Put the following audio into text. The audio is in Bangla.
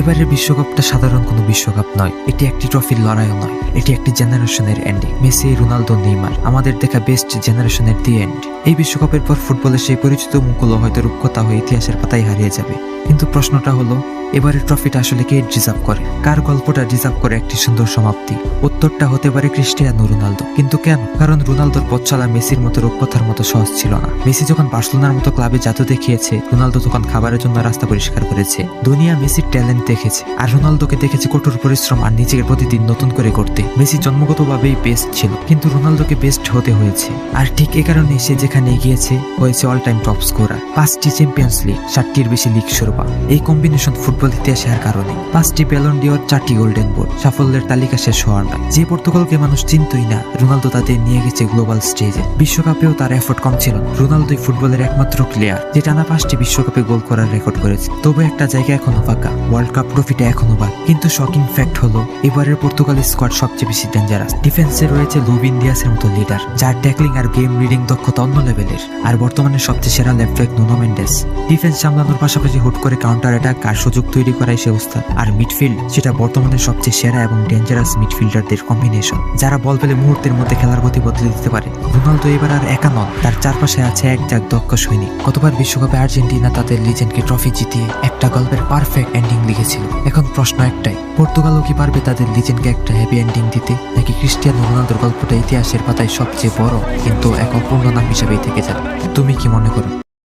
এবারের বিশ্বকাপটা সাধারণ কোনো বিশ্বকাপ নয়, এটি একটি ট্রফির লড়াইও নয়, এটি একটি জেনারেশনের এন্ডিং। মেসি, রোনালদো, নেইমার, আমাদের দেখা বেস্ট জেনারেশনের দি এন্ড। এই বিশ্বকাপের পর ফুটবলের সেই পরিচিত মুখগুলো হয়তো রূপকথা হয়ে ইতিহাসের পাতায় হারিয়ে যাবে, কিন্তু প্রশ্নটা হলো এবারের ট্রফিটা আসলে কে ডিজার্ভ করে? কার গল্পটা ডিজার্ভ করে একটি সুন্দর সমাপ্তি? উত্তরটা হতে পারে ক্রিস্টিয়ানো রোনালদো। কিন্তু কেন? কারণ রোনালদোর পথ চলা মেসির মতো রূপকথার মতো সহজ ছিল না। মেসি যখন বার্সেলোনার মতো ক্লাবে জাদু দেখিয়েছে, রোনালদো তখন খাবারের জন্য রাস্তা পরিষ্কার করেছে। দুনিয়া মেসির ট্যালেন্ট দেখেছে, আর রোনালদোকে দেখেছে কঠোর পরিশ্রম আর নিজেকে প্রতিদিন নতুন করে করতে। মেসি জন্মগতভাবেই বেস্ট ছিল, কিন্তু রোনালদোকে বেস্ট হতে হয়েছে। আর ঠিক এ কারণে সে যেখানে এগিয়েছে হয়েছে অল টাইম টপ স্কোরার। 5টি চ্যাম্পিয়ন্স লিগ, 7টির বেশি লিগ শিরোপা। এই কম্বিনেশন ফুটবল ইতিহাসে আর কারণে 5টি ব্যালন ডিওর, 4টি গোল্ডেন বুট। সাফল্যের তালিকা শেষ হওয়ার নয়। যে পর্তুগালকে মানুষ চিনতই না, রোনালদো তাদের নিয়ে গেছে গ্লোবাল স্টেজে। বিশ্বকাপেও তার এফোর্ট কম ছিল না। রোনালদোই ফুটবলের একমাত্র প্লেয়ার যে টানা 5টি বিশ্বকাপে গোল করার রেকর্ড করেছে। তবে একটা জায়গা এখনো ফাঁকা, ওয়ার্ল্ড কাপ ট্রফিটা এখনো বাকি। কিন্তু শকিং ফ্যাক্ট হলো এবারের পর্তুগালের স্কোয়াড সবচেয়ে বেশি ডেঞ্জারাস। ডিফেন্সে রয়েছে লুভিন দিয়াসের মতো লিডার, যার ট্যাকলিং আর গেম রিডিং দক্ষতা অন্য লেভেলের। আর বর্তমানে সবচেয়ে সেরা left back Nuno Mendes. Defence সামলানোর পাশাপাশি হুট করে কাউন্টার অ্যাটাক আর সুযোগ তৈরি করাই সে উস্তাদ। আর মিডফিল্ড, সেটা বর্তমানে সবচেয়ে সেরা এবং ডেঞ্জারাস মিডফিল্ডারদের কম্বিনেশন, যারা বল পেলে মুহূর্তের মধ্যে খেলার গতি বদলে দিতে পারে। রোনালদো এবার আর একা নন, তার চারপাশে আছে এক জাক দক্ষ সৈনিক। গতবার বিশ্বকাপে আর্জেন্টিনা তাদের লিজেন্ডকে ট্রফি জিতিয়ে একটা গল্পের পারফেক্ট এন্ডিং লিখেছিল। এখন প্রশ্ন একটাই, পর্তুগালও কি পারবে তাদের লিজেন্ডকে একটা হ্যাপি এন্ডিং দিতে, নাকি ক্রিস্টিয়ানো রোনালদোর গল্পটা ইতিহাসের পাতায় সবচেয়ে বড় কিন্তু এক অপূর্ণ নাম হিসেবেই থেকে যাবে? তুমি কি মনে করো?